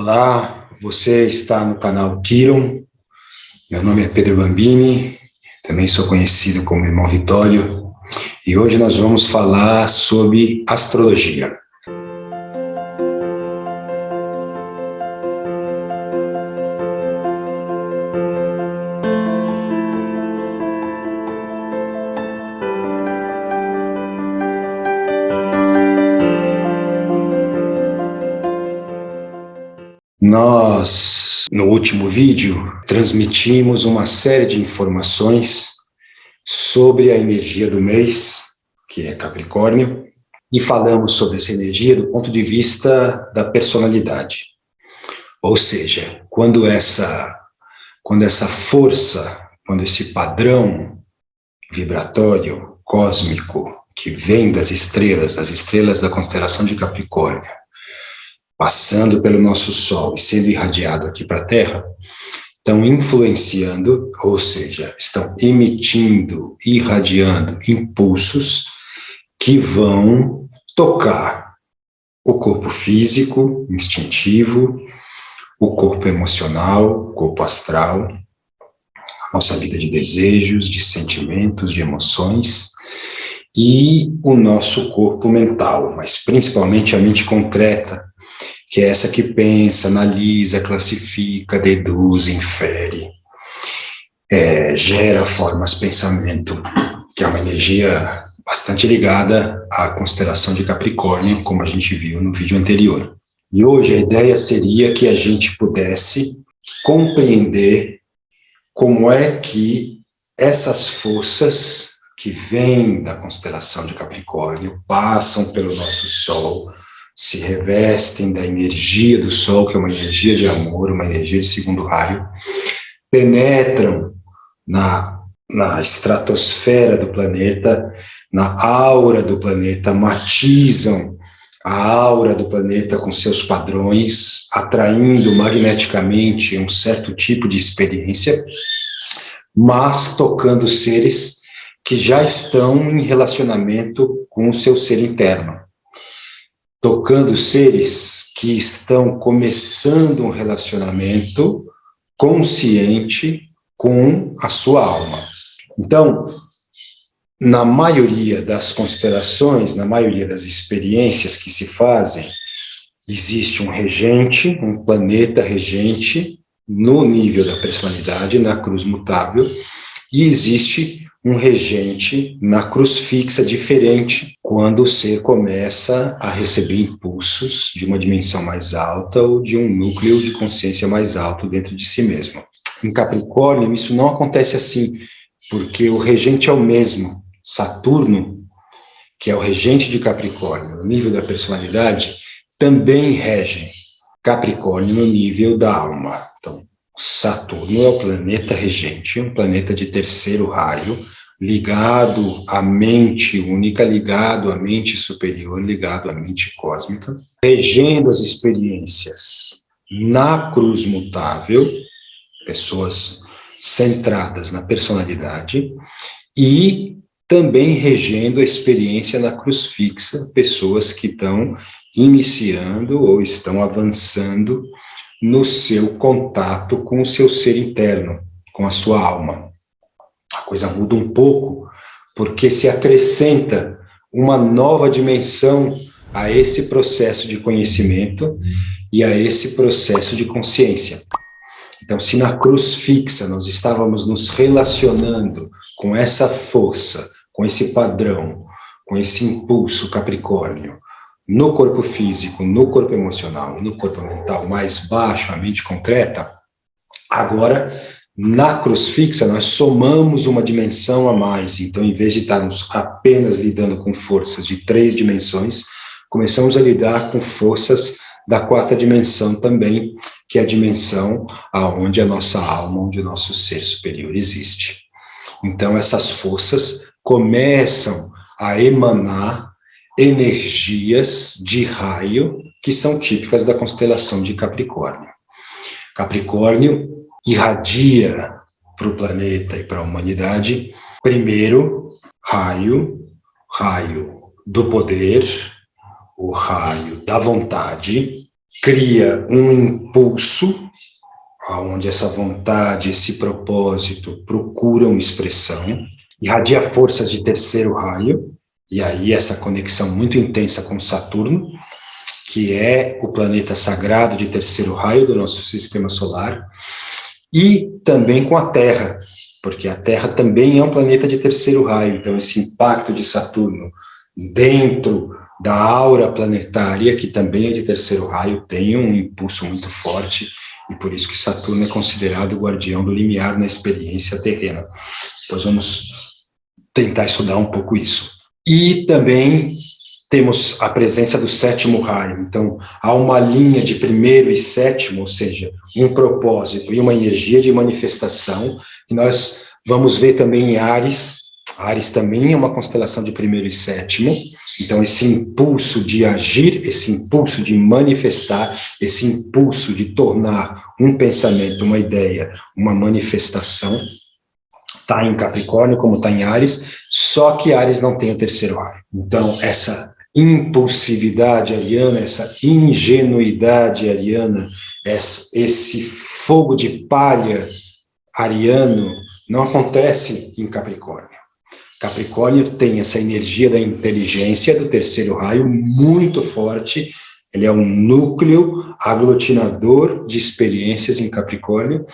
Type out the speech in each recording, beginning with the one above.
Olá, você está no canal Kiron. Meu nome é Pedro Bambini, também sou conhecido como Irmão Vitório, e hoje nós vamos falar sobre astrologia. Nós, no último vídeo, transmitimos uma série de informações sobre a energia do mês, que é Capricórnio, e falamos sobre essa energia do ponto de vista da personalidade. Ou seja, quando essa força, quando esse padrão vibratório, cósmico, que vem das estrelas da constelação de Capricórnio, passando pelo nosso Sol e sendo irradiado aqui para a Terra, estão influenciando, ou seja, estão emitindo, irradiando impulsos que vão tocar o corpo físico, instintivo, o corpo emocional, o corpo astral, a nossa vida de desejos, de sentimentos, de emoções, e o nosso corpo mental, mas principalmente a mente concreta, que é essa que pensa, analisa, classifica, deduz, infere, gera formas de pensamento, que é uma energia bastante ligada à constelação de Capricórnio, como a gente viu no vídeo anterior. E hoje a ideia seria que a gente pudesse compreender como é que essas forças que vêm da constelação de Capricórnio passam pelo nosso Sol, se revestem da energia do Sol, que é uma energia de amor, uma energia de segundo raio, penetram na estratosfera do planeta, na aura do planeta, matizam a aura do planeta com seus padrões, atraindo magneticamente um certo tipo de experiência, mas tocando seres que já estão em relacionamento com o seu ser interno. Tocando seres que estão começando um relacionamento consciente com a sua alma. Então, na maioria das constelações, na maioria das experiências que se fazem, existe um regente, um planeta regente, no nível da personalidade, na cruz mutável, e existe um regente na cruz fixa diferente, quando o ser começa a receber impulsos de uma dimensão mais alta ou de um núcleo de consciência mais alto dentro de si mesmo. Em Capricórnio, isso não acontece assim, porque o regente é o mesmo. Saturno, que é o regente de Capricórnio, no nível da personalidade, também rege Capricórnio no nível da alma. Então, Saturno é o planeta regente, um planeta de terceiro raio, ligado à mente única, ligado à mente superior, ligado à mente cósmica, regendo as experiências na cruz mutável, pessoas centradas na personalidade, e também regendo a experiência na cruz fixa, pessoas que estão iniciando ou estão avançando no seu contato com o seu ser interno, com a sua alma. A coisa muda um pouco, porque se acrescenta uma nova dimensão a esse processo de conhecimento e a esse processo de consciência. Então, se na cruz fixa nós estávamos nos relacionando com essa força, com esse padrão, com esse impulso Capricórnio, no corpo físico, no corpo emocional, no corpo mental mais baixo, a mente concreta, agora, na cruz fixa, nós somamos uma dimensão a mais. Então, em vez de estarmos apenas lidando com forças de 3 dimensões, começamos a lidar com forças da 4ª dimensão também, que é a dimensão aonde a nossa alma, onde o nosso ser superior existe. Então, essas forças começam a emanar energias de raio que são típicas da constelação de Capricórnio. Capricórnio irradia para o planeta e para a humanidade, primeiro, raio do poder, o raio da vontade, cria um impulso, onde essa vontade, esse propósito procuram expressão, irradia forças de terceiro raio, e aí essa conexão muito intensa com Saturno, que é o planeta sagrado de terceiro raio do nosso sistema solar, e também com a Terra, porque a Terra também é um planeta de terceiro raio, então esse impacto de Saturno dentro da aura planetária, que também é de terceiro raio, tem um impulso muito forte, e por isso que Saturno é considerado o guardião do limiar na experiência terrena. Depois vamos tentar estudar um pouco isso. E também temos a presença do sétimo raio, então há uma linha de primeiro e sétimo, ou seja, um propósito e uma energia de manifestação, e nós vamos ver também em Áries. Áries também é uma constelação de primeiro e sétimo, então esse impulso de agir, esse impulso de manifestar, esse impulso de tornar um pensamento, uma ideia, uma manifestação, está em Capricórnio, como está em Áries, só que Áries não tem o terceiro raio. Então, essa impulsividade ariana, essa ingenuidade ariana, esse fogo de palha ariano, não acontece em Capricórnio. Capricórnio tem essa energia da inteligência do terceiro raio muito forte, ele é um núcleo aglutinador de experiências em Capricórnio,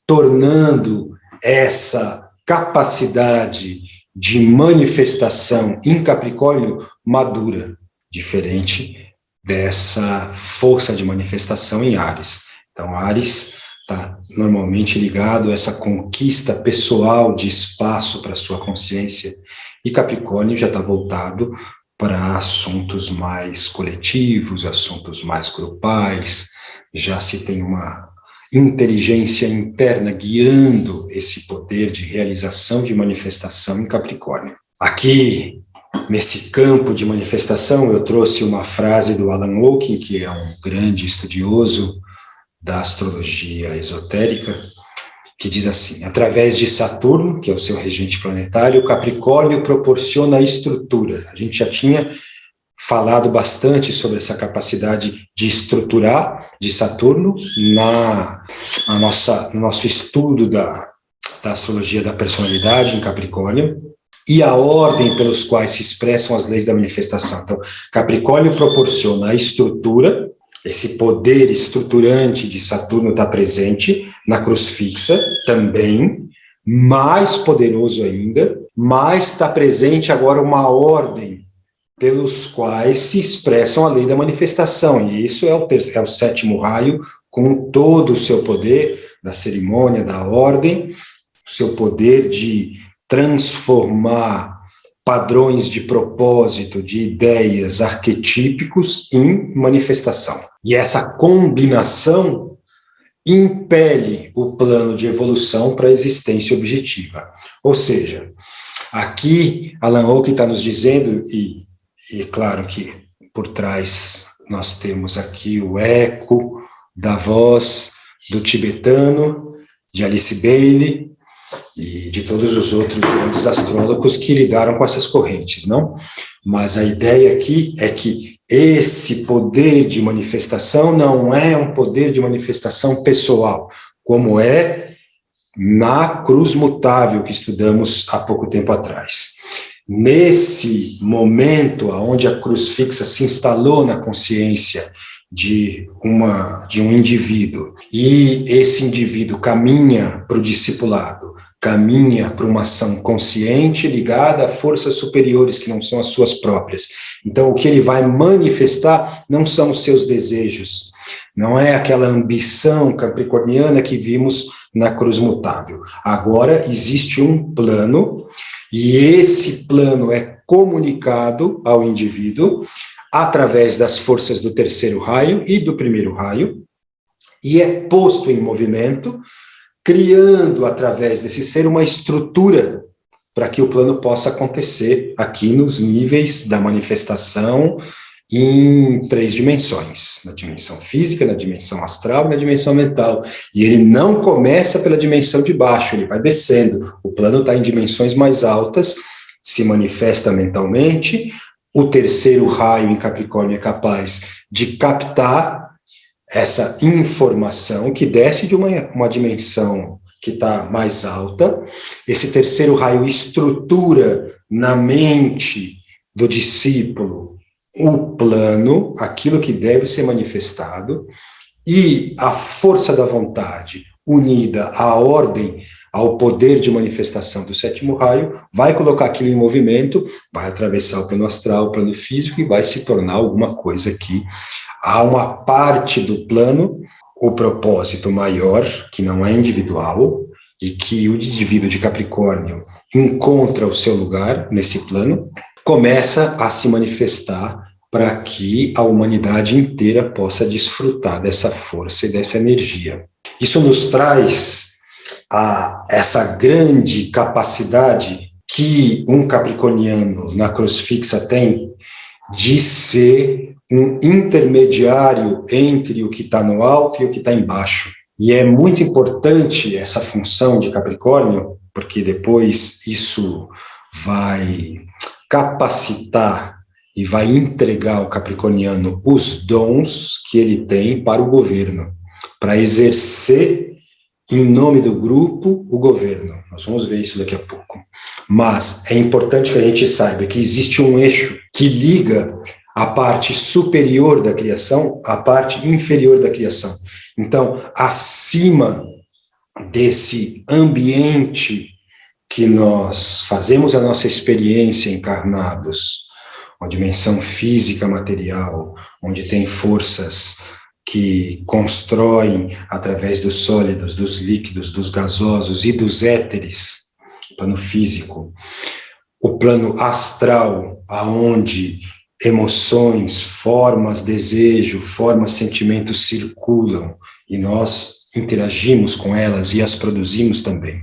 tornando essa capacidade de manifestação em Capricórnio madura, diferente dessa força de manifestação em Áries. Então, Áries está normalmente ligado a essa conquista pessoal de espaço para a sua consciência, e Capricórnio já está voltado para assuntos mais coletivos, assuntos mais grupais, já se tem uma inteligência interna guiando esse poder de realização de manifestação em Capricórnio. Aqui, nesse campo de manifestação, eu trouxe uma frase do Alan Hawking, que é um grande estudioso da astrologia esotérica, que diz assim: através de Saturno, que é o seu regente planetário, Capricórnio proporciona a estrutura. A gente já tinha falado bastante sobre essa capacidade de estruturar de Saturno no nosso estudo da astrologia da personalidade em Capricórnio, e a ordem pelos quais se expressam as leis da manifestação. Então, Capricórnio proporciona a estrutura. Esse poder estruturante de Saturno está presente na cruz fixa também, mais poderoso ainda, mas está presente agora uma ordem pelos quais se expressam a lei da manifestação, e isso é o sétimo raio, com todo o seu poder da cerimônia, da ordem, o seu poder de transformar padrões de propósito, de ideias arquetípicos em manifestação. E essa combinação impele o plano de evolução para a existência objetiva. Ou seja, aqui Alan Hawking está nos dizendo, e claro que por trás nós temos aqui o eco da voz do tibetano, de Alice Bailey, e de todos os outros grandes astrólogos que lidaram com essas correntes, não? Mas a ideia aqui é que esse poder de manifestação não é um poder de manifestação pessoal, como é na cruz mutável que estudamos há pouco tempo atrás. Nesse momento onde a cruz fixa se instalou na consciência de um indivíduo, e esse indivíduo caminha para o discipulado, caminha para uma ação consciente ligada a forças superiores que não são as suas próprias. Então, o que ele vai manifestar não são os seus desejos, não é aquela ambição capricorniana que vimos na cruz mutável. Agora existe um plano, e esse plano é comunicado ao indivíduo através das forças do terceiro raio e do primeiro raio, e é posto em movimento, criando através desse ser uma estrutura para que o plano possa acontecer aqui nos níveis da manifestação em 3 dimensões, na dimensão física, na dimensão astral e na dimensão mental. E ele não começa pela dimensão de baixo, ele vai descendo. O plano está em dimensões mais altas, se manifesta mentalmente. O terceiro raio em Capricórnio é capaz de captar essa informação que desce de uma dimensão que está mais alta. Esse terceiro raio estrutura na mente do discípulo o plano, aquilo que deve ser manifestado, e a força da vontade, unida à ordem, ao poder de manifestação do sétimo raio, vai colocar aquilo em movimento, vai atravessar o plano astral, o plano físico, e vai se tornar alguma coisa que há uma parte do plano, o propósito maior, que não é individual, e que o indivíduo de Capricórnio encontra o seu lugar nesse plano, começa a se manifestar para que a humanidade inteira possa desfrutar dessa força e dessa energia. Isso nos traz essa grande capacidade que um capricorniano na cruz fixa tem de ser um intermediário entre o que está no alto e o que está embaixo. E é muito importante essa função de Capricórnio, porque depois isso vai capacitar e vai entregar ao capricorniano os dons que ele tem para o governo, para exercer em nome do grupo o governo. Nós vamos ver isso daqui a pouco. Mas é importante que a gente saiba que existe um eixo que liga a parte superior da criação à parte inferior da criação. Então, acima desse ambiente que nós fazemos a nossa experiência encarnados, uma dimensão física material, onde tem forças que constroem através dos sólidos, dos líquidos, dos gasosos e dos éteres, plano físico, o plano astral, aonde emoções, formas, desejo, formas, sentimentos circulam e nós interagimos com elas e as produzimos também.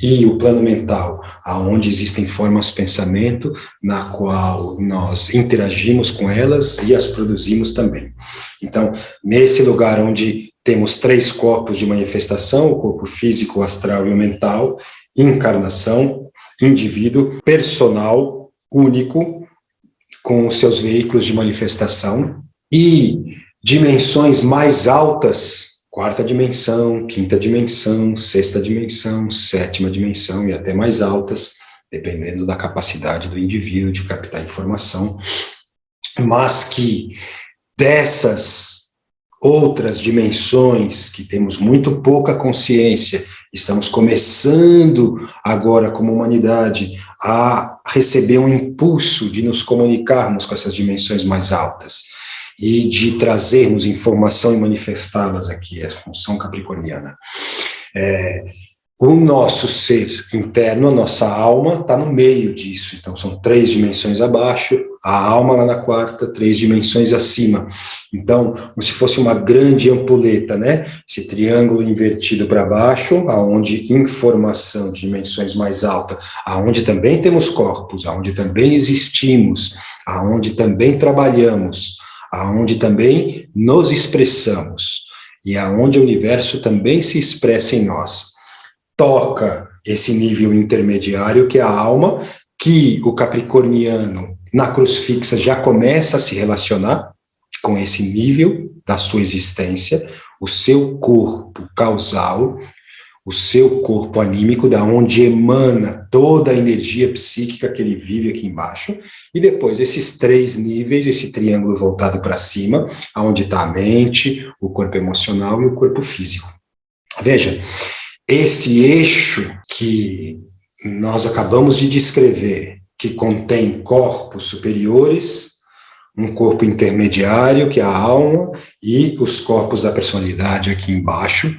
E o plano mental, aonde existem formas pensamento, na qual nós interagimos com elas e as produzimos também. Então, nesse lugar onde temos 3 corpos de manifestação, o corpo físico, o astral e o mental, encarnação, indivíduo, personal, único, com os seus veículos de manifestação, e dimensões mais altas, 4ª dimensão, 5ª dimensão, 6ª dimensão, 7ª dimensão e até mais altas, dependendo da capacidade do indivíduo de captar informação, mas que dessas outras dimensões que temos muito pouca consciência, estamos começando agora como humanidade a receber um impulso de nos comunicarmos com essas dimensões mais altas e de trazermos informação e manifestá-las aqui, é a função capricorniana. O nosso ser interno, a nossa alma, está no meio disso. Então, são 3 dimensões abaixo, a alma lá na 4ª, 3 dimensões acima. Então, como se fosse uma grande ampulheta, né? Esse triângulo invertido para baixo, aonde informação de dimensões mais altas, aonde também temos corpos, aonde também existimos, aonde também trabalhamos, aonde também nos expressamos, e aonde o universo também se expressa em nós. Toca esse nível intermediário que é a alma, que o capricorniano na cruz fixa já começa a se relacionar com esse nível da sua existência, o seu corpo causal, o seu corpo anímico, da onde emana toda a energia psíquica que ele vive aqui embaixo, e depois esses 3 níveis, esse triângulo voltado para cima, onde está a mente, o corpo emocional e o corpo físico. Veja, esse eixo que nós acabamos de descrever, que contém corpos superiores, um corpo intermediário, que é a alma, e os corpos da personalidade aqui embaixo,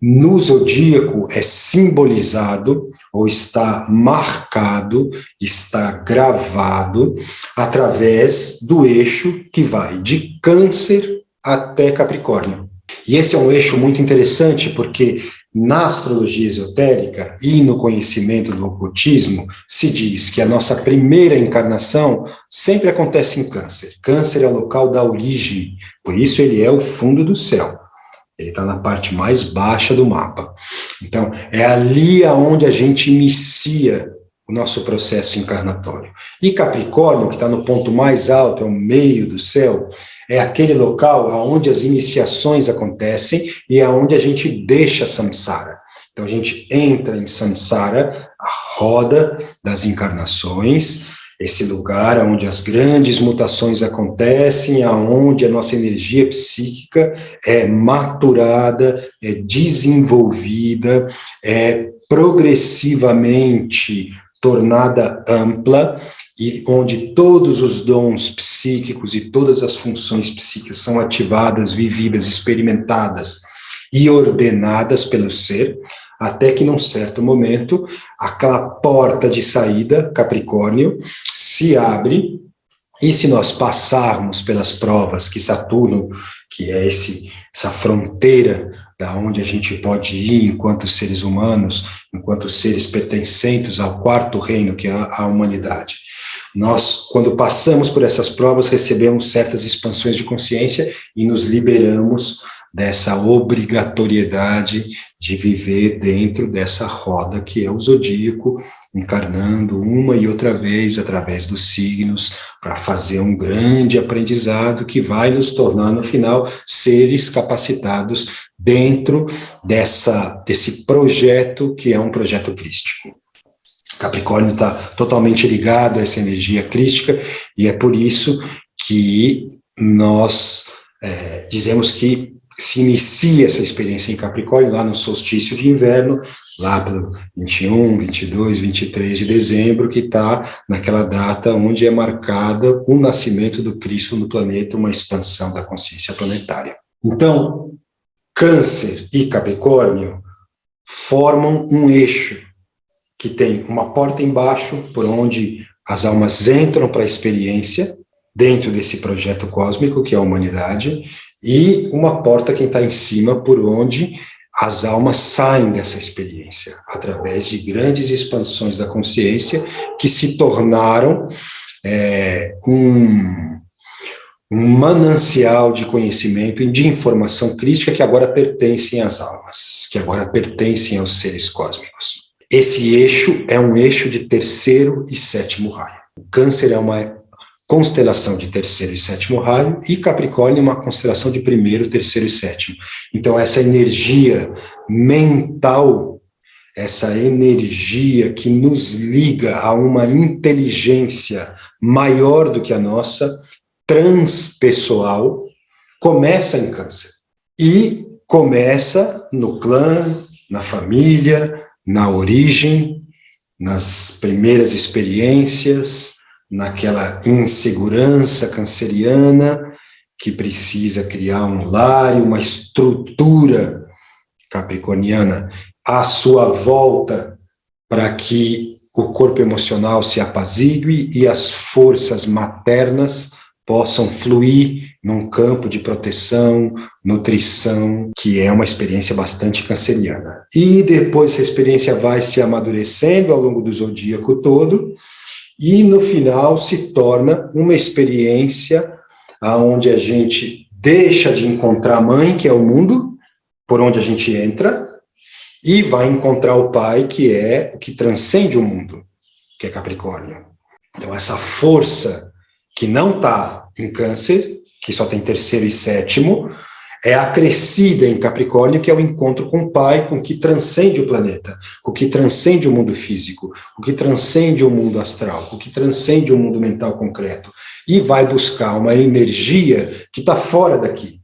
no zodíaco é simbolizado, ou está marcado, está gravado, através do eixo que vai de Câncer até Capricórnio. E esse é um eixo muito interessante, porque na astrologia esotérica e no conhecimento do ocultismo, se diz que a nossa primeira encarnação sempre acontece em Câncer. Câncer é o local da origem, por isso ele é o fundo do céu. Ele está na parte mais baixa do mapa. Então, é ali onde a gente inicia o nosso processo encarnatório. E Capricórnio, que está no ponto mais alto, é o meio do céu, é aquele local onde as iniciações acontecem e aonde a gente deixa samsara. Então a gente entra em samsara, a roda das encarnações, esse lugar onde as grandes mutações acontecem, aonde a nossa energia psíquica é maturada, é desenvolvida, é progressivamente tornada ampla, e onde todos os dons psíquicos e todas as funções psíquicas são ativadas, vividas, experimentadas e ordenadas pelo ser, até que num certo momento, aquela porta de saída, Capricórnio, se abre, e se nós passarmos pelas provas que Saturno, que é essa fronteira da onde a gente pode ir enquanto seres humanos, enquanto seres pertencentes ao quarto reino, que é a humanidade. Nós, quando passamos por essas provas, recebemos certas expansões de consciência e nos liberamos dessa obrigatoriedade de viver dentro dessa roda que é o zodíaco, encarnando uma e outra vez através dos signos para fazer um grande aprendizado que vai nos tornar, no final, seres capacitados dentro desse projeto que é um projeto crístico. Capricórnio está totalmente ligado a essa energia crística e é por isso que nós dizemos que se inicia essa experiência em Capricórnio lá no solstício de inverno, lá pelo 21, 22, 23 de dezembro, que está naquela data onde é marcada o nascimento do Cristo no planeta, uma expansão da consciência planetária. Então, Câncer e Capricórnio formam um eixo que tem uma porta embaixo, por onde as almas entram para a experiência, dentro desse projeto cósmico, que é a humanidade, e uma porta que está em cima, por onde as almas saem dessa experiência, através de grandes expansões da consciência, que se tornaram um manancial de conhecimento e de informação crítica que agora pertencem às almas, que agora pertencem aos seres cósmicos. Esse eixo é um eixo de terceiro e sétimo raio. O Câncer é uma constelação de terceiro e sétimo raio, e Capricórnio é uma constelação de primeiro, terceiro e sétimo. Então, essa energia mental, essa energia que nos liga a uma inteligência maior do que a nossa, transpessoal, começa em Câncer. E começa no clã, na família, na origem, nas primeiras experiências, naquela insegurança canceriana que precisa criar um lar e uma estrutura capricorniana à sua volta para que o corpo emocional se apazigue e as forças maternas possam fluir num campo de proteção, nutrição, que é uma experiência bastante canceriana. E depois essa experiência vai se amadurecendo ao longo do zodíaco todo, e no final se torna uma experiência onde a gente deixa de encontrar a mãe, que é o mundo, por onde a gente entra, e vai encontrar o pai, que é o que transcende o mundo, que é Capricórnio. Então essa força que não está em Câncer, que só tem terceiro e sétimo, é acrescida em Capricórnio, que é o encontro com o pai, com o que transcende o planeta, com o que transcende o mundo físico, o que transcende o mundo astral, o que transcende o mundo mental concreto, e vai buscar uma energia que está fora daqui,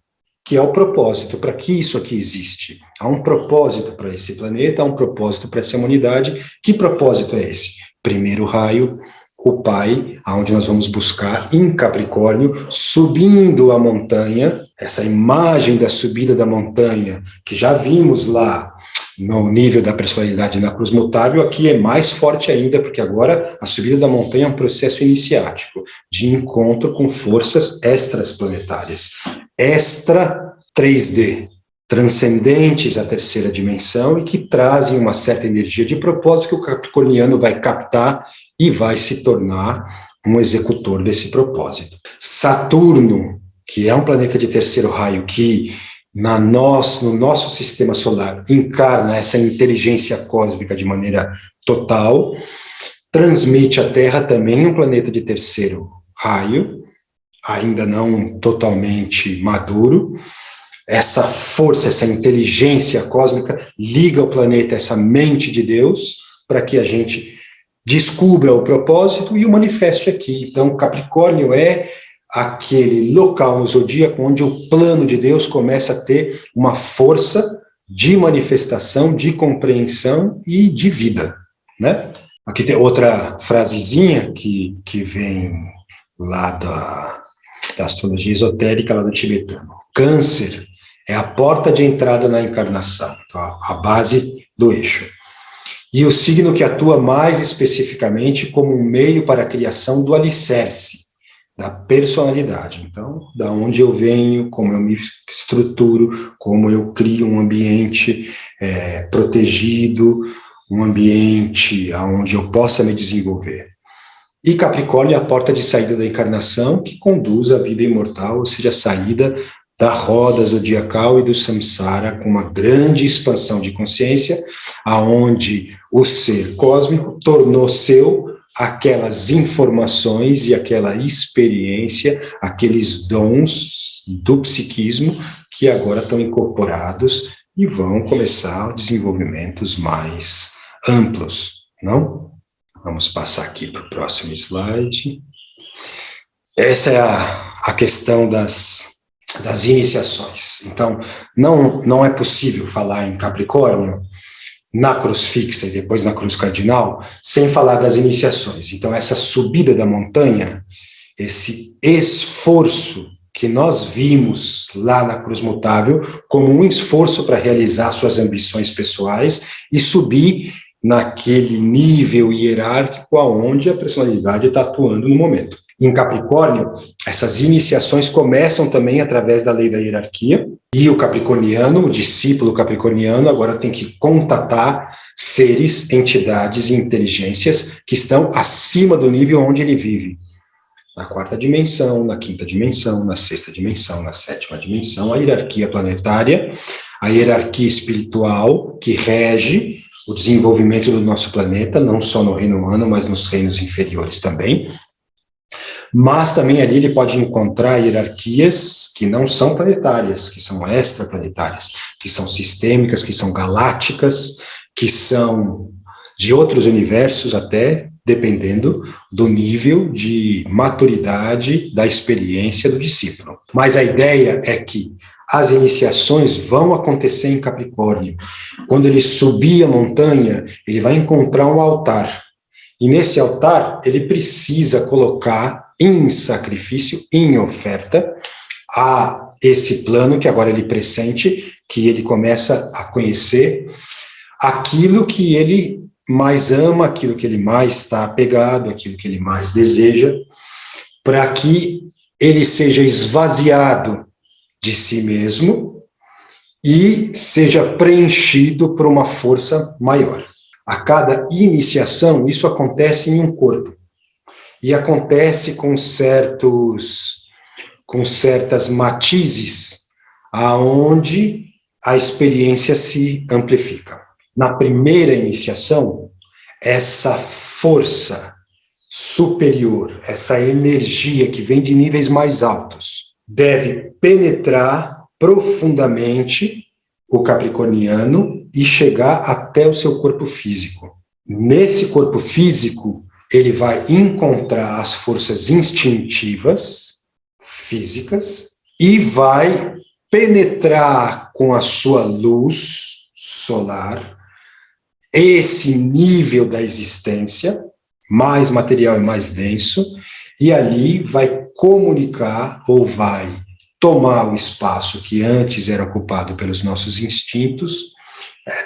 que é o propósito, para que isso aqui existe. Há um propósito para esse planeta, há um propósito para essa humanidade. Que propósito é esse? Primeiro raio, o pai, aonde nós vamos buscar em Capricórnio, subindo a montanha, essa imagem da subida da montanha, que já vimos lá no nível da personalidade na cruz mutável, aqui é mais forte ainda, porque agora a subida da montanha é um processo iniciático, de encontro com forças extraplanetárias, extra 3D, transcendentes à terceira dimensão e que trazem uma certa energia de propósito que o capricorniano vai captar e vai se tornar um executor desse propósito. Saturno, que é um planeta de terceiro raio, que no nosso sistema solar encarna essa inteligência cósmica de maneira total, transmite à Terra também um planeta de terceiro raio, ainda não totalmente maduro. Essa força, essa inteligência cósmica liga o planeta a essa mente de Deus para que a gente descubra o propósito e o manifeste aqui. Então, Capricórnio é aquele local no zodíaco onde o plano de Deus começa a ter uma força de manifestação, de compreensão e de vida, né? Aqui tem outra frasezinha que vem lá da astrologia esotérica, lá do tibetano. Câncer é a porta de entrada na encarnação, tá? A base do eixo. E o signo que atua mais especificamente como um meio para a criação do alicerce, da personalidade. Então, da onde eu venho, como eu me estruturo, como eu crio um ambiente protegido, um ambiente onde eu possa me desenvolver. E Capricórnio é a porta de saída da encarnação que conduz à vida imortal, ou seja, a saída da roda zodiacal e do samsara, com uma grande expansão de consciência, aonde o ser cósmico tornou seu aquelas informações e aquela experiência, aqueles dons do psiquismo que agora estão incorporados e vão começar desenvolvimentos mais amplos, não? Vamos passar aqui para o próximo slide. Essa é a questão das iniciações. Então, não é possível falar em Capricórnio, na cruz fixa e depois na cruz cardinal, sem falar das iniciações. Então, essa subida da montanha, esse esforço que nós vimos lá na cruz mutável, como um esforço para realizar suas ambições pessoais e subir naquele nível hierárquico aonde a personalidade está atuando no momento. Em Capricórnio, essas iniciações começam também através da lei da hierarquia, e o capricorniano, o discípulo capricorniano, agora tem que contatar seres, entidades e inteligências que estão acima do nível onde ele vive. Na quarta dimensão, na quinta dimensão, na sexta dimensão, na sétima dimensão, a hierarquia planetária, a hierarquia espiritual que rege o desenvolvimento do nosso planeta, não só no reino humano, mas nos reinos inferiores também. Mas também ali ele pode encontrar hierarquias que não são planetárias, que são extraplanetárias, que são sistêmicas, que são galácticas, que são de outros universos até, dependendo do nível de maturidade da experiência do discípulo. Mas a ideia é que as iniciações vão acontecer em Capricórnio. Quando ele subir a montanha, ele vai encontrar um altar. E nesse altar, ele precisa colocar em sacrifício, em oferta, a esse plano que agora ele pressente, que ele começa a conhecer aquilo que ele mais ama, aquilo que ele mais está apegado, aquilo que ele mais deseja, para que ele seja esvaziado de si mesmo e seja preenchido por uma força maior. A cada iniciação, isso acontece em um corpo. E acontece com certas matizes, aonde a experiência se amplifica. Na primeira iniciação, essa força superior, essa energia que vem de níveis mais altos, deve penetrar profundamente o capricorniano e chegar até o seu corpo físico. Nesse corpo físico, ele vai encontrar as forças instintivas, físicas, e vai penetrar com a sua luz solar esse nível da existência, mais material e mais denso, e ali vai comunicar ou vai tomar o espaço que antes era ocupado pelos nossos instintos.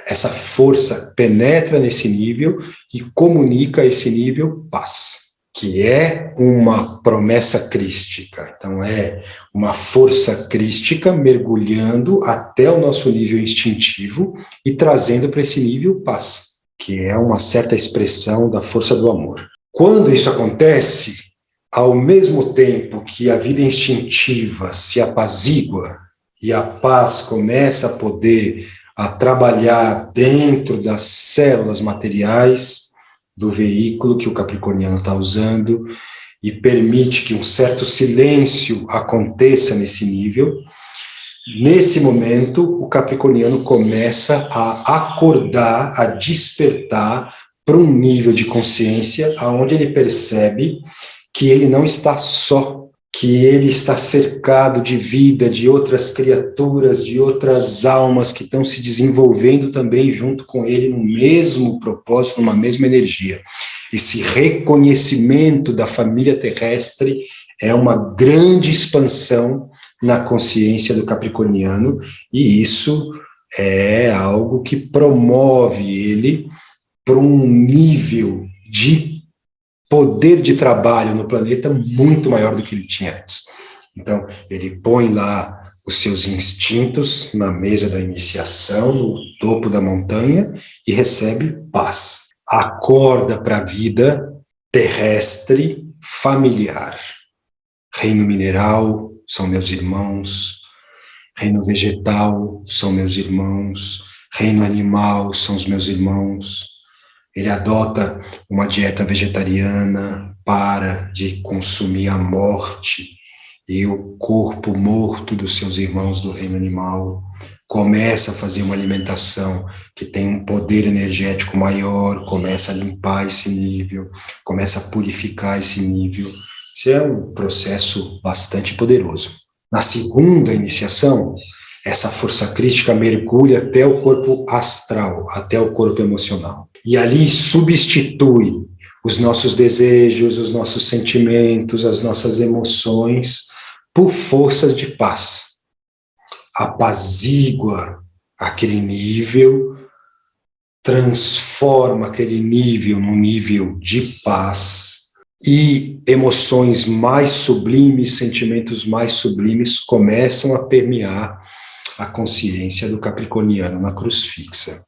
Essa força penetra nesse nível e comunica a esse nível paz, que é uma promessa crística. Então, é uma força crística mergulhando até o nosso nível instintivo e trazendo para esse nível paz, que é uma certa expressão da força do amor. Quando isso acontece, ao mesmo tempo que a vida instintiva se apazigua e a paz começa a poder a trabalhar dentro das células materiais, do veículo que o capricorniano está usando e permite que um certo silêncio aconteça nesse nível. Nesse momento, o capricorniano começa a acordar, a despertar para um nível de consciência onde ele percebe que ele não está só, que ele está cercado de vida, de outras criaturas, de outras almas que estão se desenvolvendo também junto com ele no mesmo propósito, numa mesma energia. Esse reconhecimento da família terrestre é uma grande expansão na consciência do capricorniano, e isso é algo que promove ele para um nível de poder de trabalho no planeta muito maior do que ele tinha antes. Então, ele põe lá os seus instintos na mesa da iniciação, no topo da montanha, e recebe paz. Acorda para a vida terrestre familiar. Reino mineral são meus irmãos, reino vegetal são meus irmãos, reino animal são os meus irmãos. Ele adota uma dieta vegetariana, para de consumir a morte e o corpo morto dos seus irmãos do reino animal. Começa a fazer uma alimentação que tem um poder energético maior, começa a limpar esse nível, começa a purificar esse nível. Isso é um processo bastante poderoso. Na segunda iniciação, essa força crítica mergulha até o corpo astral, até o corpo emocional. E ali substitui os nossos desejos, os nossos sentimentos, as nossas emoções por forças de paz. Apazigua aquele nível, transforma aquele nível num nível de paz, e emoções mais sublimes, sentimentos mais sublimes começam a permear a consciência do capricorniano na cruz fixa.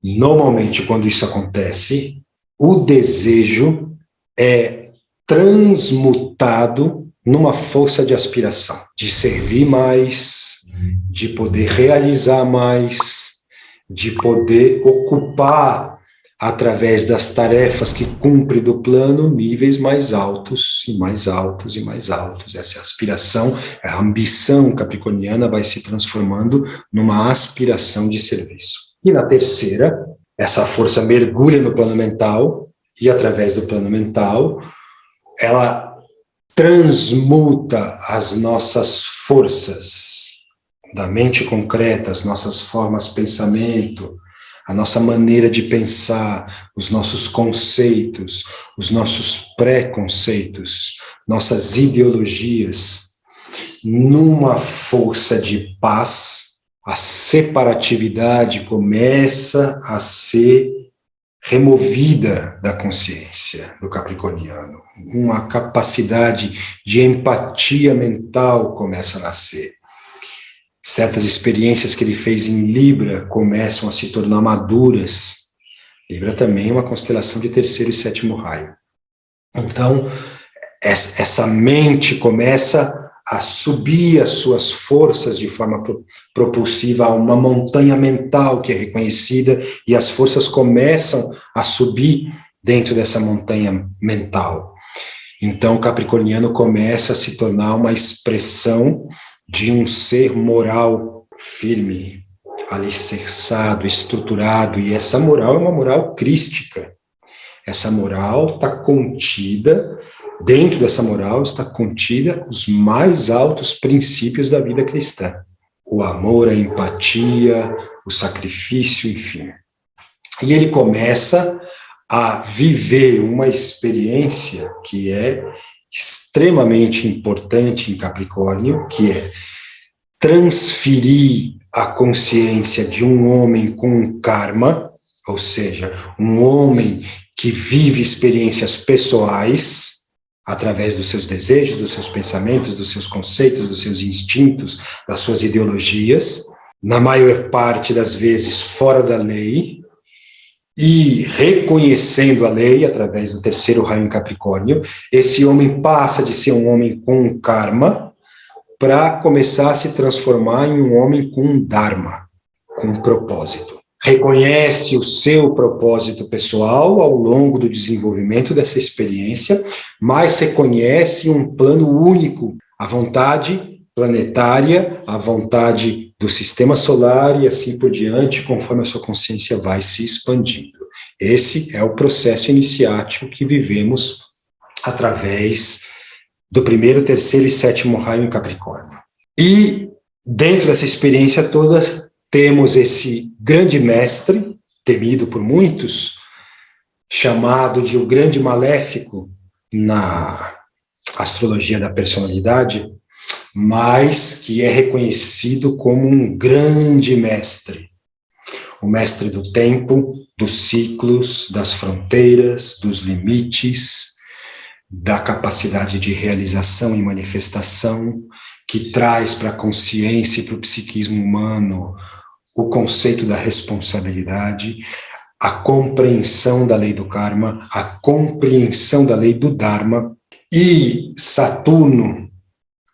Normalmente, quando isso acontece, o desejo é transmutado numa força de aspiração, de servir mais, de poder realizar mais, de poder ocupar, através das tarefas que cumpre do plano, níveis mais altos e mais altos e mais altos. Essa aspiração, a ambição capricorniana vai se transformando numa aspiração de serviço. E na terceira, essa força mergulha no plano mental e, através do plano mental, ela transmuta as nossas forças da mente concreta, as nossas formas de pensamento, a nossa maneira de pensar, os nossos conceitos, os nossos preconceitos, nossas ideologias, numa força de paz. A separatividade começa a ser removida da consciência do capricorniano. Uma capacidade de empatia mental começa a nascer. Certas experiências que ele fez em Libra começam a se tornar maduras. Libra também é uma constelação de terceiro e sétimo raio. Então, essa mente começa a subir as suas forças de forma propulsiva a uma montanha mental que é reconhecida, e as forças começam a subir dentro dessa montanha mental. Então, o capricorniano começa a se tornar uma expressão de um ser moral firme, alicerçado, estruturado, e essa moral é uma moral crística. Essa moral está contida, dentro dessa moral está contida os mais altos princípios da vida cristã. O amor, a empatia, o sacrifício, enfim. E ele começa a viver uma experiência que é extremamente importante em Capricórnio, que é transferir a consciência de um homem com um karma, ou seja, um homem que vive experiências pessoais através dos seus desejos, dos seus pensamentos, dos seus conceitos, dos seus instintos, das suas ideologias, na maior parte das vezes fora da lei, e reconhecendo a lei através do terceiro raio em Capricórnio, esse homem passa de ser um homem com um karma para começar a se transformar em um homem com um dharma, com um propósito. reconhece o seu propósito pessoal ao longo do desenvolvimento dessa experiência, mas reconhece um plano único, a vontade planetária, a vontade do sistema solar e assim por diante, conforme a sua consciência vai se expandindo. Esse é o processo iniciático que vivemos através do primeiro, terceiro e sétimo raio em Capricórnio. E dentro dessa experiência toda, temos esse grande mestre, temido por muitos, chamado de o grande maléfico na astrologia da personalidade, mas que é reconhecido como um grande mestre. O mestre do tempo, dos ciclos, das fronteiras, dos limites, da capacidade de realização e manifestação, que traz para a consciência e para o psiquismo humano o conceito da responsabilidade, a compreensão da lei do karma, a compreensão da lei do dharma, e Saturno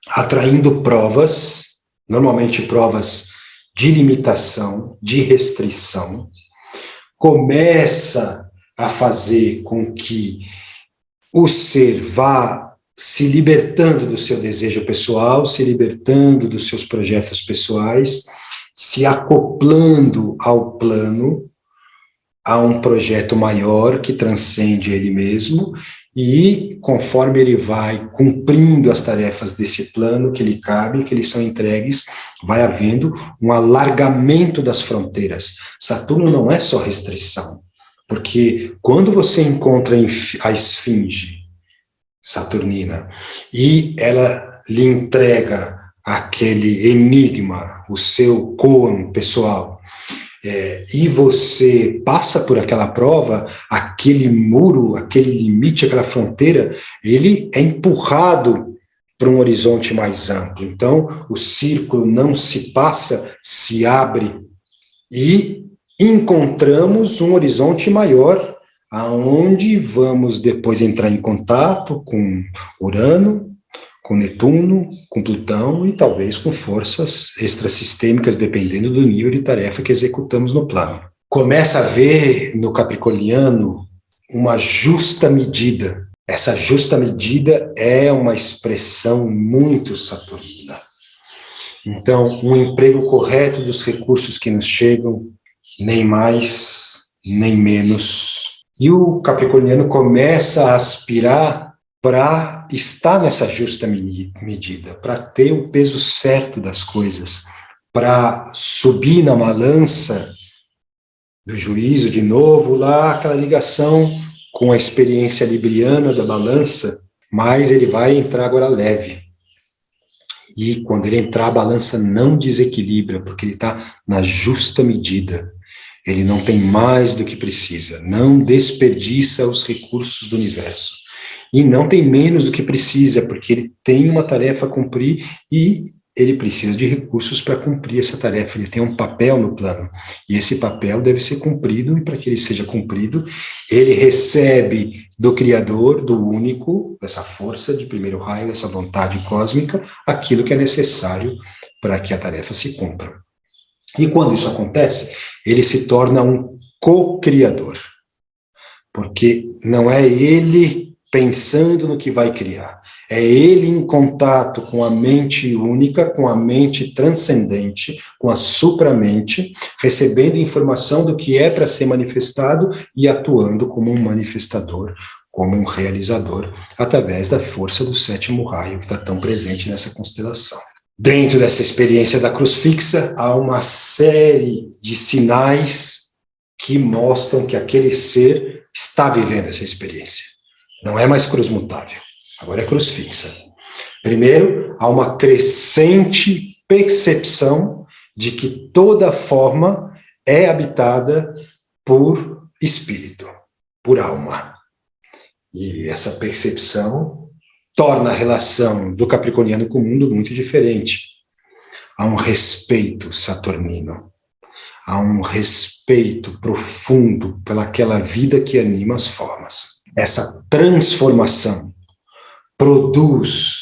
atraindo provas, normalmente provas de limitação, de restrição, começa a fazer com que o ser vá se libertando do seu desejo pessoal, se libertando dos seus projetos pessoais, se acoplando ao plano, a um projeto maior que transcende ele mesmo, e conforme ele vai cumprindo as tarefas desse plano que lhe cabe, que lhe são entregues, vai havendo um alargamento das fronteiras. Saturno não é só restrição, porque quando você encontra a esfinge saturnina e ela lhe entrega aquele enigma, o seu koan pessoal, e você passa por aquela prova, aquele muro, aquele limite, aquela fronteira, ele é empurrado para um horizonte mais amplo. Então, o círculo não se passa, se abre, e encontramos um horizonte maior, aonde vamos depois entrar em contato com Urano, com Netuno, com Plutão e talvez com forças extrasistêmicas, dependendo do nível de tarefa que executamos no plano. Começa a haver no capricorniano uma justa medida. Essa justa medida é uma expressão muito saturnina. Então, um emprego correto dos recursos que nos chegam, nem mais, nem menos. E o capricorniano começa a aspirar para estar nessa justa medida, para ter o peso certo das coisas, para subir na balança do juízo de novo, lá aquela ligação com a experiência libriana da balança, mas ele vai entrar agora leve. E quando ele entrar, a balança não desequilibra, porque ele está na justa medida. Ele não tem mais do que precisa, não desperdiça os recursos do universo. E não tem menos do que precisa, porque ele tem uma tarefa a cumprir e ele precisa de recursos para cumprir essa tarefa. Ele tem um papel no plano, e esse papel deve ser cumprido, e para que ele seja cumprido, ele recebe do Criador, do Único, dessa força de primeiro raio, dessa vontade cósmica, aquilo que é necessário para que a tarefa se cumpra. E quando isso acontece, ele se torna um co-criador, porque não é ele pensando no que vai criar, é ele em contato com a mente única, com a mente transcendente, com a supramente, recebendo informação do que é para ser manifestado e atuando como um manifestador, como um realizador, através da força do sétimo raio que está tão presente nessa constelação. Dentro dessa experiência da cruz fixa, há uma série de sinais que mostram que aquele ser está vivendo essa experiência. Não é mais cruz mutável, agora é cruz fixa. Primeiro, há uma crescente percepção de que toda forma é habitada por espírito, por alma. E essa percepção torna a relação do capricorniano com o mundo muito diferente. Há um respeito saturnino, há um respeito profundo pelaquela vida que anima as formas. Essa transformação produz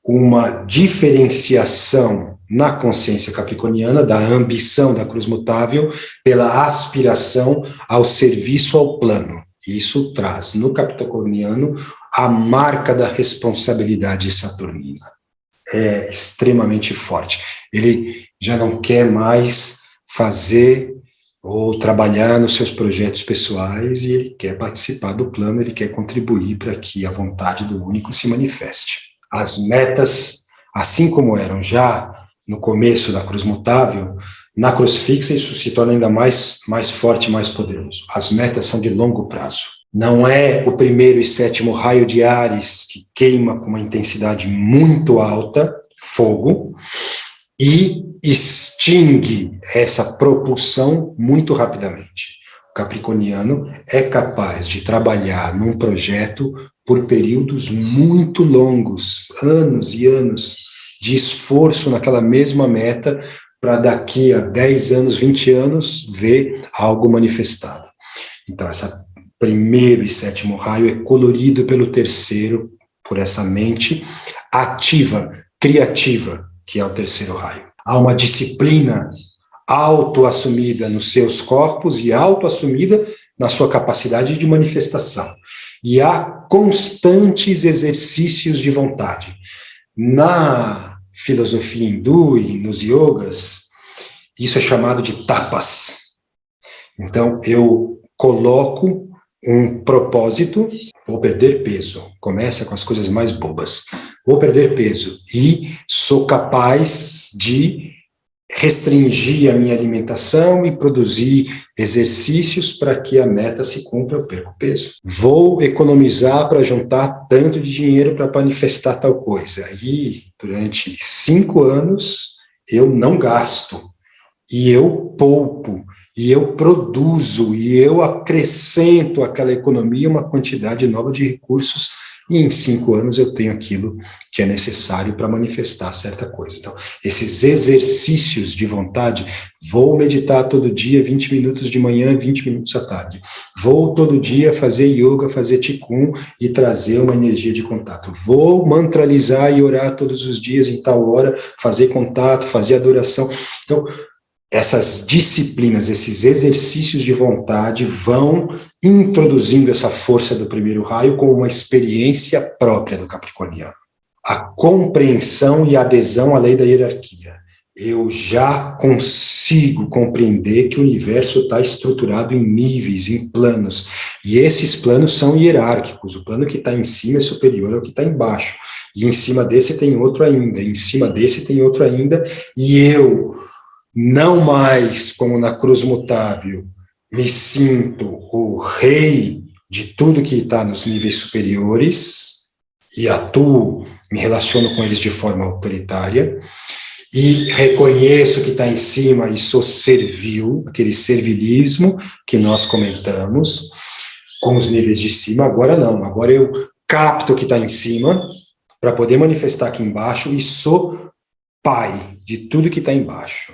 uma diferenciação na consciência capricorniana, da ambição da cruz mutável, pela aspiração ao serviço ao plano. Isso traz, no capricorniano, a marca da responsabilidade saturnina. É extremamente forte. Ele já não quer mais fazer ou trabalhar nos seus projetos pessoais, e ele quer participar do plano, ele quer contribuir para que a vontade do único se manifeste. As metas, assim como eram já no começo da cruz mutável, na cruz fixa isso se torna ainda mais forte e mais poderoso. As metas são de longo prazo. Não é o primeiro e sétimo raio de Áries que queima com uma intensidade muito alta, fogo, e extingue essa propulsão muito rapidamente. O capricorniano é capaz de trabalhar num projeto por períodos muito longos, anos e anos de esforço naquela mesma meta, para daqui a 10 anos, 20 anos, ver algo manifestado. Então, essa primeiro e sétimo raio é colorido pelo terceiro, por essa mente ativa, criativa, que é o terceiro raio. Há uma disciplina autoassumida nos seus corpos e autoassumida na sua capacidade de manifestação. E há constantes exercícios de vontade. Na filosofia hindu e nos yogas, isso é chamado de tapas. Então, eu coloco um propósito, vou perder peso. Começa com as coisas mais bobas. Vou perder peso e sou capaz de restringir a minha alimentação e produzir exercícios para que a meta se cumpra, eu perco peso. Vou economizar para juntar tanto de dinheiro para manifestar tal coisa. E durante 5 anos eu não gasto, e eu poupo, e eu produzo, e eu acrescento àquela economia uma quantidade nova de recursos, e em 5 anos eu tenho aquilo que é necessário para manifestar certa coisa. Então, esses exercícios de vontade, vou meditar todo dia 20 minutos de manhã, 20 minutos à tarde. Vou todo dia fazer yoga, fazer qigong e trazer uma energia de contato. Vou mantralizar e orar todos os dias em tal hora, fazer contato, fazer adoração. Então, essas disciplinas, esses exercícios de vontade vão introduzindo essa força do primeiro raio como uma experiência própria do capricorniano. A compreensão e adesão à lei da hierarquia. Eu já consigo compreender que o universo está estruturado em níveis, em planos, e esses planos são hierárquicos. O plano que está em cima é superior ao que está embaixo, e em cima desse tem outro ainda, e em cima desse tem outro ainda, e eu, não mais como na cruz mutável, me sinto o rei de tudo que está nos níveis superiores e atuo, me relaciono com eles de forma autoritária e reconheço que está em cima e sou servil, aquele servilismo que nós comentamos com os níveis de cima. Agora não, agora eu capto o que está em cima para poder manifestar aqui embaixo e sou pai de tudo que está embaixo.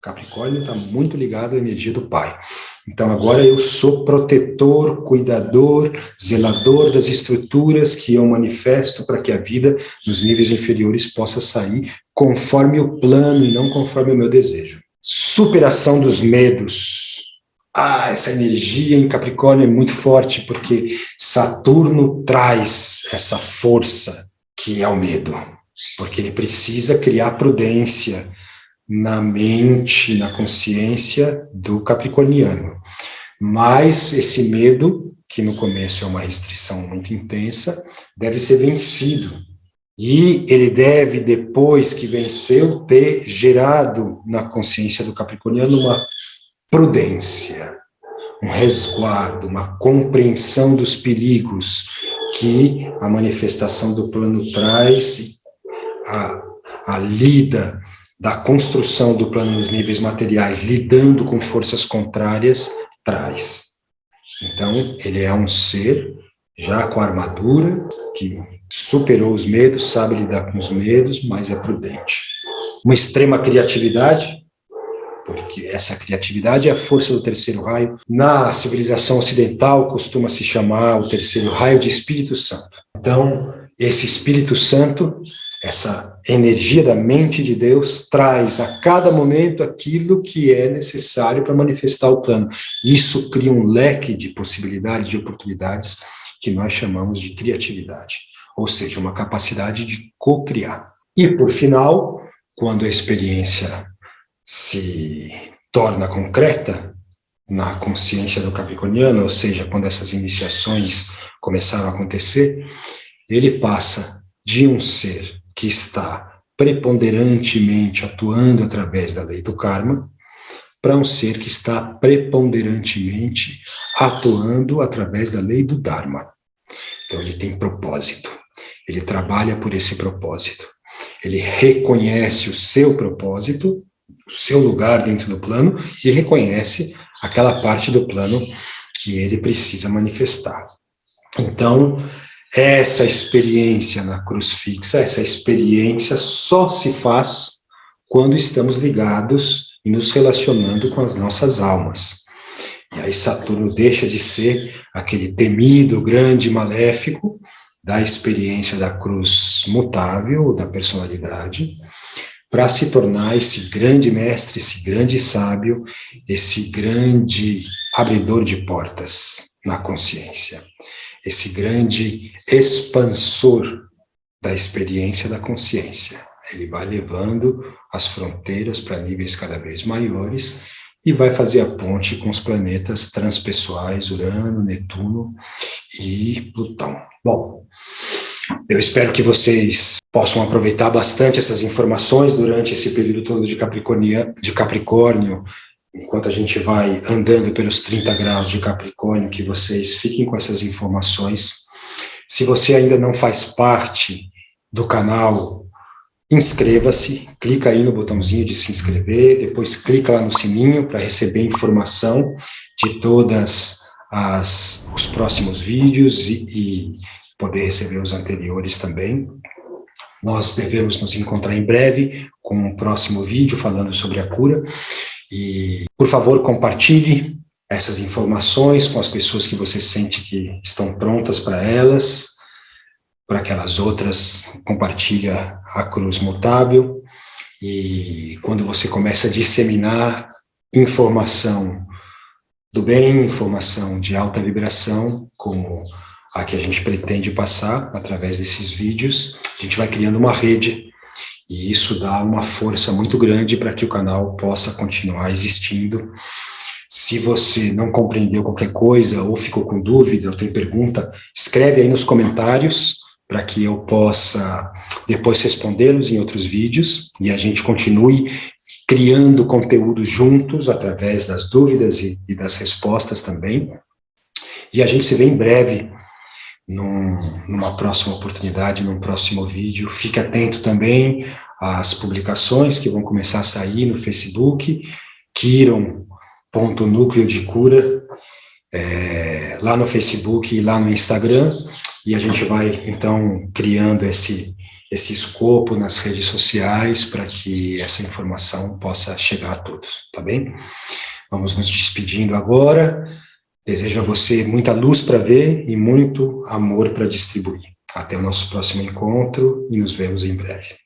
Capricórnio está muito ligado à energia do pai. Então, agora eu sou protetor, cuidador, zelador das estruturas que eu manifesto para que a vida nos níveis inferiores possa sair conforme o plano e não conforme o meu desejo. Superação dos medos. Essa energia em Capricórnio é muito forte, porque Saturno traz essa força que é o medo, porque ele precisa criar prudência na mente, na consciência do capricorniano. Mas esse medo, que no começo é uma restrição muito intensa, deve ser vencido. E ele deve, depois que venceu, ter gerado na consciência do capricorniano uma prudência, um resguardo, uma compreensão dos perigos que a manifestação do plano traz, a lida da construção do plano nos níveis materiais, lidando com forças contrárias, traz. Então, ele é um ser, já com armadura, que superou os medos, sabe lidar com os medos, mas é prudente. Uma extrema criatividade, porque essa criatividade é a força do terceiro raio. Na civilização ocidental, costuma se chamar o terceiro raio de Espírito Santo. Então, esse Espírito Santo Essa energia da mente de Deus traz a cada momento aquilo que é necessário para manifestar o plano. Isso cria um leque de possibilidades, de oportunidades, que nós chamamos de criatividade, ou seja, uma capacidade de co-criar. E, por final, quando a experiência se torna concreta na consciência do capricorniano, ou seja, quando essas iniciações começaram a acontecer, ele passa de um ser que está preponderantemente atuando através da lei do karma, para um ser que está preponderantemente atuando através da lei do dharma. Então ele tem propósito, ele trabalha por esse propósito, ele reconhece o seu propósito, o seu lugar dentro do plano, e reconhece aquela parte do plano que ele precisa manifestar. Então, essa experiência na cruz fixa, essa experiência só se faz quando estamos ligados e nos relacionando com as nossas almas. E aí Saturno deixa de ser aquele temido, grande, maléfico da experiência da cruz mutável, da personalidade, para se tornar esse grande mestre, esse grande sábio, esse grande abridor de portas na consciência. Esse grande expansor da experiência da consciência. Ele vai levando as fronteiras para níveis cada vez maiores e vai fazer a ponte com os planetas transpessoais, Urano, Netuno e Plutão. Bom, eu espero que vocês possam aproveitar bastante essas informações durante esse período todo de Capricórnio, enquanto a gente vai andando pelos 30 graus de Capricórnio, que vocês fiquem com essas informações. Se você ainda não faz parte do canal, inscreva-se, clica aí no botãozinho de se inscrever, depois clica lá no sininho para receber informação de todas os próximos vídeos e poder receber os anteriores também. Nós devemos nos encontrar em breve com um próximo vídeo falando sobre a cura. E, por favor, compartilhe essas informações com as pessoas que você sente que estão prontas para elas, para que as outras compartilhem a cruz mutável. E quando você começa a disseminar informação do bem, informação de alta vibração, como a que a gente pretende passar através desses vídeos, a gente vai criando uma rede. E isso dá uma força muito grande para que o canal possa continuar existindo. Se você não compreendeu qualquer coisa, ou ficou com dúvida, ou tem pergunta, escreve aí nos comentários, para que eu possa depois respondê-los em outros vídeos, e a gente continue criando conteúdo juntos, através das dúvidas e das respostas também. E a gente se vê em breve, numa próxima oportunidade, num próximo vídeo. Fique atento também às publicações que vão começar a sair no Facebook, Kiron.núcleo de cura, lá no Facebook e lá no Instagram, e a gente vai, então, criando esse escopo nas redes sociais para que essa informação possa chegar a todos, tá bem? Vamos nos despedindo agora. Desejo a você muita luz para ver e muito amor para distribuir. Até o nosso próximo encontro e nos vemos em breve.